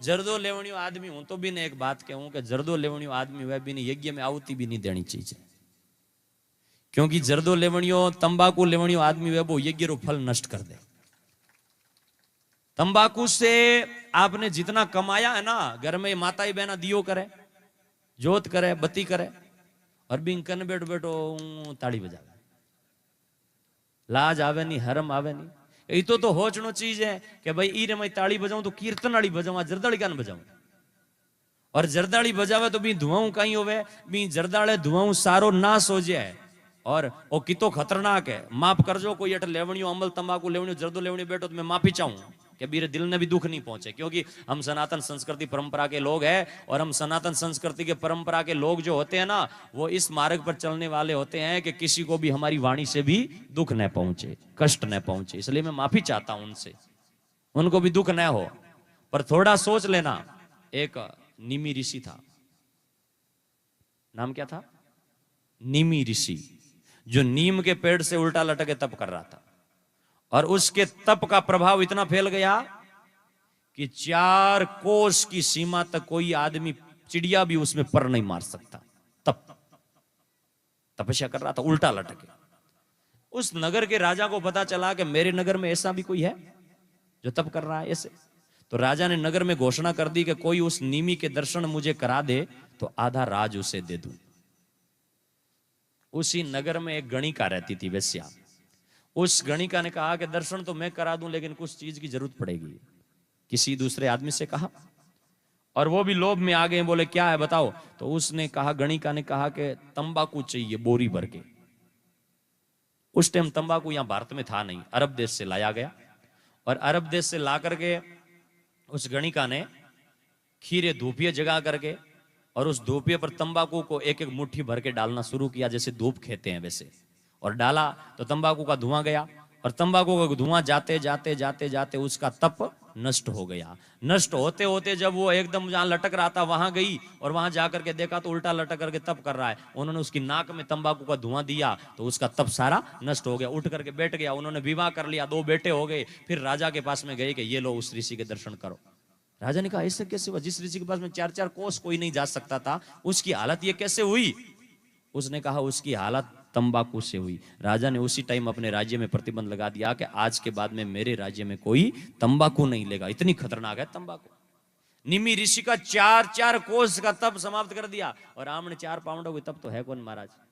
जर्दो लेवणियो आदमी हूं तो भी ने एक बात कहूं कि जर्दो लेवणियो आदमी वह भी नहीं यज्ञ में आहुति भी नहीं देनी चाहिए, क्योंकि जर्दो लेवणियो तंबाकू लेवणियो आदमी वह वो यज्ञ रो फल नष्ट कर दे। तंबाकू से आपने जितना कमाया है ना, घर में माताई बहना दियो करे, जोत करे, बत्ती करे, और बिंग कन बैठो बैठो ताड़ी बजावे, लाज आवे नहीं, हरम आवे नहीं। ये तो होचनो चीज है कि भाई ई रे मैं ताड़ी बजाऊं तो कीर्तन वाली बजाऊं, जरदाड़ी कान बजाऊं। और जरदाड़ी बजावे तो भी धुआं कहीं होवे, भी जरदाड़े धुआं सारो नाश हो जाए। और वो कितो खतरनाक है। माफ करजो कोई अट लेवणियो अमल तंबाकू लेवणियो जर्दो लेवणी बैठो तो मैं माफी चाहूं कि मेरे दिल ने भी दुख नहीं पहुंचे, क्योंकि हम सनातन संस्कृति परंपरा के लोग हैं। और हम सनातन संस्कृति के परंपरा के लोग जो होते हैं ना, वो इस मार्ग पर चलने वाले होते हैं कि किसी को भी हमारी वाणी से भी दुख न पहुंचे, कष्ट न पहुंचे। इसलिए मैं माफी चाहता हूं उनसे, उनको भी दुख न हो। पर थोड़ा सोच लेना, एक निमी ऋषि था, नाम क्या था? निमी ऋषि, जो नीम के पेड़ से उल्टा लटके तप कर रहा था। और उसके तप का प्रभाव इतना फैल गया कि 4 कोस की सीमा तक कोई आदमी, चिड़िया भी उसमें पर नहीं मार सकता। तपस्या कर रहा था उल्टा लटके। उस नगर के राजा को पता चला कि मेरे नगर में ऐसा भी कोई है जो तप कर रहा है ऐसे। तो राजा ने नगर में घोषणा कर दी कि कोई उस निमी के दर्शन मुझे करा दे तो आधा राज उसे दे दूं। उसी नगर में एक गणिका रहती थी, वेश्या। उस गणिका ने कहा कि दर्शन तो मैं करा दूं, लेकिन कुछ चीज की जरूरत पड़ेगी। किसी दूसरे आदमी से कहा, और वो भी लोभ में आ गए, बोले क्या है बताओ। तो उसने कहा, गणिका ने कहा कि तंबाकू चाहिए बोरी भर के। उस टाइम तंबाकू यहां भारत में था नहीं, अरब देश से लाया गया। और अरब देश से ला करके उस गणिका ने खीरे धूपिये जगा करके, और उस धूपिये पर तंबाकू को एक एक मुट्ठी भर के डालना शुरू किया, जैसे धूप खेते हैं वैसे। और डाला तो तंबाकू का धुआं गया, और तंबाकू का धुआं जाते जाते जाते जाते उसका तप नष्ट हो गया। नष्ट होते होते जब वो एकदम जहां लटक रहा था वहां गई, और वहां जाकर के देखा तो उल्टा लटक करके तप कर रहा है। उन्होंने उसकी नाक में तंबाकू का धुआं दिया तो उसका तप सारा नष्ट हो गया। उठ करके बैठ गया, उन्होंने विवाह कर लिया, 2 बेटे हो गए। फिर राजा के पास में गए कि ये लो उस ऋषि के दर्शन करो। राजा ने कहा ऐसे कैसे हुआ? जिस ऋषि के पास में 4-4 कोस कोई नहीं जा सकता था, उसकी हालत ये कैसे हुई? उसने कहा उसकी हालत तंबाकू से हुई। राजा ने उसी टाइम अपने राज्य में प्रतिबंध लगा दिया कि आज के बाद में मेरे राज्य में कोई तंबाकू नहीं लेगा। इतनी खतरनाक है तंबाकू। निमी ऋषि का 4-4 कोस का तप समाप्त कर दिया। और आमने 4 पाउंडों की तप तो है कौन महाराज।